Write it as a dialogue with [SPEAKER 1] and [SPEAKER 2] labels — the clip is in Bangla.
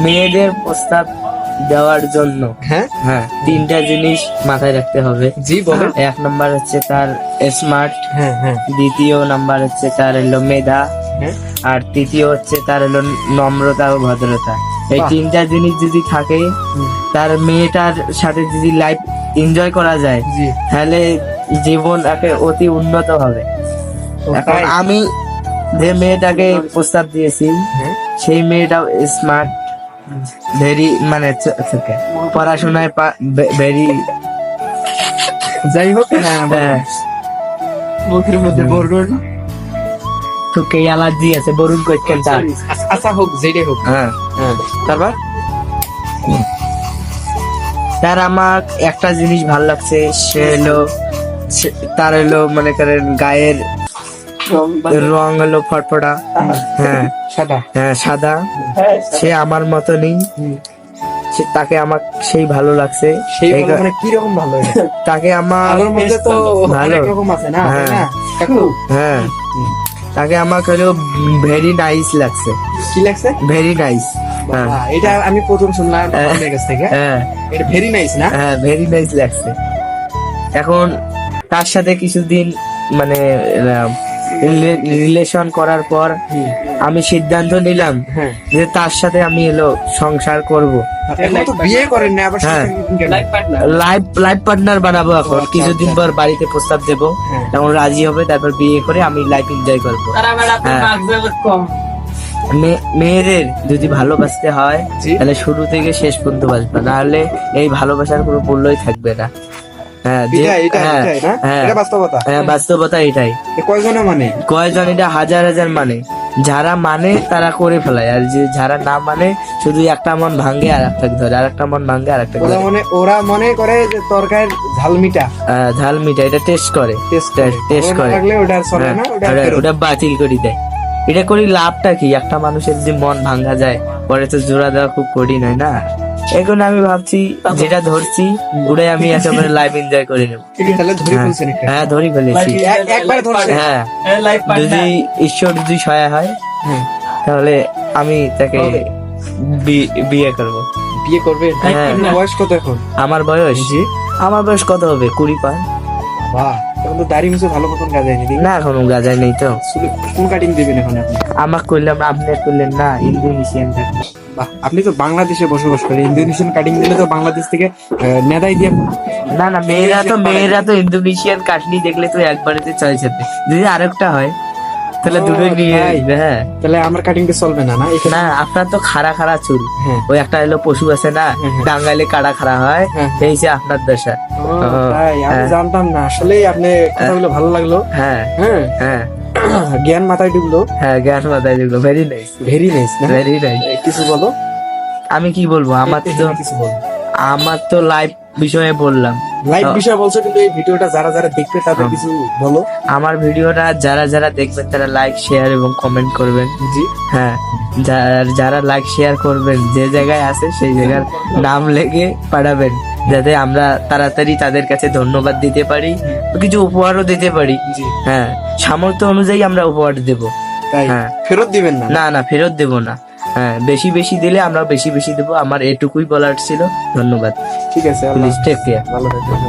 [SPEAKER 1] মেয়েদের প্রস্তাব দেওয়ার জন্য
[SPEAKER 2] হ্যাঁ
[SPEAKER 1] হ্যাঁ 3টা জিনিস মাথায় রাখতে হবে।
[SPEAKER 2] জি বলেন।
[SPEAKER 1] 1 নাম্বার হচ্ছে তার স্মার্ট,
[SPEAKER 2] হ্যাঁ হ্যাঁ
[SPEAKER 1] 2য় নাম্বার হচ্ছে তার হলো মেধা,
[SPEAKER 2] হ্যাঁ
[SPEAKER 1] আর 3য় হচ্ছে তার হলো নম্রতা ও ভদ্রতা। এই
[SPEAKER 2] বাহ।
[SPEAKER 1] 3টা জিনিস যদি থাকে, তার মেয়েটার সাথে যদি লাইফ এনজয় করা যায়,
[SPEAKER 2] জি
[SPEAKER 1] তাহলে জীবন অতি উন্নত হবে। এখন
[SPEAKER 2] তাই?
[SPEAKER 1] আমি যে মেয়েটাকে প্রস্তাব দিয়েছি,
[SPEAKER 2] হ্যাঁ
[SPEAKER 1] সেই মেয়েটাও স্মার্ট, ভেরি মানে পড়াশোনায় ভেরি,
[SPEAKER 2] যাই হোক মুখের মধ্যে বরুণ
[SPEAKER 1] তোকে অ্যালার্জি আছে বরুণ করছেন তার।
[SPEAKER 2] আচ্ছা হোক যেটাই হোক।
[SPEAKER 1] হ্যাঁ
[SPEAKER 2] হ্যাঁ তারপর
[SPEAKER 1] তার আমার একটা জিনিস ভালো লাগছে, সে হলো তার হলো মনে করেন গায়ের রং হলো ফটফটা, হ্যাঁ
[SPEAKER 2] সাদা।
[SPEAKER 1] হ্যাঁ সাদা, সে আমার মতনই, তাকে আমার সেই ভালো লাগছে।
[SPEAKER 2] সেই ভালো মানে কি রকম ভালো?
[SPEAKER 1] তাকে আমার
[SPEAKER 2] আলোর মধ্যে তো
[SPEAKER 1] ভালো।
[SPEAKER 2] অনেক রকম আছে না,
[SPEAKER 1] হ্যাঁ।
[SPEAKER 2] তাই না কাকু?
[SPEAKER 1] হ্যাঁ তাকে আমার হলো ভেরি নাইস লাগছে,
[SPEAKER 2] কি লাগছে?
[SPEAKER 1] Very nice. হ্যাঁ
[SPEAKER 2] বাহ, এটা আমি প্রথম শুনলাম আপনার কাছ থেকে।
[SPEAKER 1] হ্যাঁ
[SPEAKER 2] এটা ভেরি নাইস না?
[SPEAKER 1] হ্যাঁ ভেরি নাইস লাগছে। এখন তার সাথে কিছুদিন মানে রিলেশন করার পর আমি সিদ্ধান্ত নিলাম
[SPEAKER 2] হ্যাঁ
[SPEAKER 1] যে তার সাথে আমি এলো সংসার করব,
[SPEAKER 2] এখন তো বিয়ে করেন না আবার
[SPEAKER 1] হ্যাঁ।
[SPEAKER 2] Life partner.
[SPEAKER 1] লাইফ পার্টনার বানাবো। এখন
[SPEAKER 2] আচ্ছা,
[SPEAKER 1] কিছুদিন
[SPEAKER 2] আচ্ছা।
[SPEAKER 1] পর বাড়িতে প্রস্তাব দেবো,
[SPEAKER 2] হ্যাঁ।
[SPEAKER 1] তখন রাজি হবে, তারপর বিয়ে করে আমি লাইফ এনজয় করবো। মেয়েদের যদি ভালোবাসতে হয়,
[SPEAKER 2] জি।
[SPEAKER 1] তাহলে শুরু থেকে শেষ পর্যন্ত বাঁচবে, নাহলে এই ভালোবাসার কোনো মূল্যই থাকবে না। হ্যাঁ হ্যাঁ হ্যাঁ
[SPEAKER 2] এটা বাস্তবতা।
[SPEAKER 1] হ্যাঁ বাস্তবতা এটাই।
[SPEAKER 2] কয়জনে মানে?
[SPEAKER 1] কয়জন, এটা হাজার হাজার মানে। যারা মানে তারা করে ফেলায়, আর যে যারা না মানে শুধু একটা মন ভাঙ্গে আর একটা ধরে, আর একটা মন ভাঙ্গে আর একটা ধরে।
[SPEAKER 2] ওরা মনে করে যে তরকারির ঝাল মিঠা,
[SPEAKER 1] ঝাল মিঠা এটা টেস্ট করে, টেস্ট করে,
[SPEAKER 2] লাগলে ওটা চলে না, ওটা ফেরত।
[SPEAKER 1] ওটা বাতিল করে দেয়। এটা করি লাভটা কি? একটা মানুষের যদি মন ভাঙ্গা যায়, পরে তো জোড়া দেওয়া খুব কঠিন হয় না। এখন আমি ভাবছি যেটা ধরছি ওটাই আমি একেবারে লাইফ এনজয় করে নেবো।
[SPEAKER 2] তাহলে ধরে ফেলছেন একটা।
[SPEAKER 1] হ্যাঁ ধরি ফেলেছি।
[SPEAKER 2] একবার ধরছেন?
[SPEAKER 1] হ্যাঁ যদি ঈশ্বর যদি সহায় হয়,
[SPEAKER 2] হ্যাঁ।
[SPEAKER 1] তাহলে আমি তাকে বিয়ে করব।
[SPEAKER 2] বিয়ে করবে?
[SPEAKER 1] হ্যাঁ।
[SPEAKER 2] আপনার বয়স কত এখন?
[SPEAKER 1] আমার বয়স, আমার বয়স কত হবে? 20 পার।
[SPEAKER 2] বাহ, এখন তো দাড়ি মুছে ভালো মতন গাজায়নি দেখি।
[SPEAKER 1] না এখনো গাজায় নেই তো।
[SPEAKER 2] কোন কাটিং দিবেন এখন আপনি?
[SPEAKER 1] আমাকে করলাম, আপনি করলেন না, ইন্দোনেশিয়ান থাকবে।
[SPEAKER 2] বাহ, আপনি তো বাংলাদেশে বসবাস করেন, ইন্দোনেশিয়ান কাটিং দিলে তো বাংলাদেশ থেকে নেদাই দিয়ে।
[SPEAKER 1] না না, মেয়েরা তো ইন্দোনেশিয়ান কাটনি দেখলে তো একবারেতে চয়েস হবে। যদি আরেকটা হয় তাহলে
[SPEAKER 2] ও,
[SPEAKER 1] দুটোই নিয়ে
[SPEAKER 2] তাই?
[SPEAKER 1] আসবে। হ্যাঁ
[SPEAKER 2] তাহলে আমার কাটিংটা চলবে না? না এখানে
[SPEAKER 1] না, আপনার তো খাড়া খাড়া চুল,
[SPEAKER 2] হ্যাঁ।
[SPEAKER 1] ওই একটা হলো পশু আছে না,
[SPEAKER 2] হ্যাঁ।
[SPEAKER 1] টাঙ্গাইলে কাড়া খাড়া হয়,
[SPEAKER 2] হ্যাঁ।
[SPEAKER 1] এই যে আপনার দশা।
[SPEAKER 2] ও, তাই? আমি
[SPEAKER 1] হ্যাঁ।
[SPEAKER 2] জানতাম না আসলে। আপনি কথাগুলো ভালো লাগলো।
[SPEAKER 1] হ্যাঁ
[SPEAKER 2] হ্যাঁ
[SPEAKER 1] হ্যাঁ
[SPEAKER 2] জ্ঞান মাথায় ঢুকলো।
[SPEAKER 1] হ্যাঁ জ্ঞান মাথায় যেগুলো very nice,
[SPEAKER 2] very nice.
[SPEAKER 1] Very nice.
[SPEAKER 2] কিছু বলো।
[SPEAKER 1] আমি কি বলবো,
[SPEAKER 2] কিছু বলো।
[SPEAKER 1] আমার তো লাইফ বিষয়ে বললাম।
[SPEAKER 2] লাইভ বিষয় বলছো, কিন্তু এই ভিডিওটা যারা যারা দেখবে তাদের কিছু বলো।
[SPEAKER 1] আমার ভিডিওটা যারা যারা দেখবেন তারা লাইক শেয়ার এবং কমেন্ট করবেন।
[SPEAKER 2] জি
[SPEAKER 1] হ্যাঁ যারা লাইক শেয়ার করবেন, যে জায়গায় আছে সেই জায়গার নাম লেগে পাঠাবেন, যাতে আমরা তাড়াতাড়ি তাদের কাছে ধন্যবাদ দিতে পারি, কিছু উপহারও দিতে পারি।
[SPEAKER 2] জি
[SPEAKER 1] হ্যাঁ সামর্থ্য অনুযায়ী আমরা উপহার দেব।
[SPEAKER 2] তাই?
[SPEAKER 1] হ্যাঁ
[SPEAKER 2] ফেরত দিবেন না?
[SPEAKER 1] না না, ফেরত দেব না। হ্যাঁ বেশি বেশি দিলে আমরা বেশি বেশি দেবো। আমার এটুকুই বলার ছিল। ধন্যবাদ।
[SPEAKER 2] ঠিক আছে,
[SPEAKER 1] প্লিজ টেক কেয়ার।
[SPEAKER 2] ভালো থাকবেন।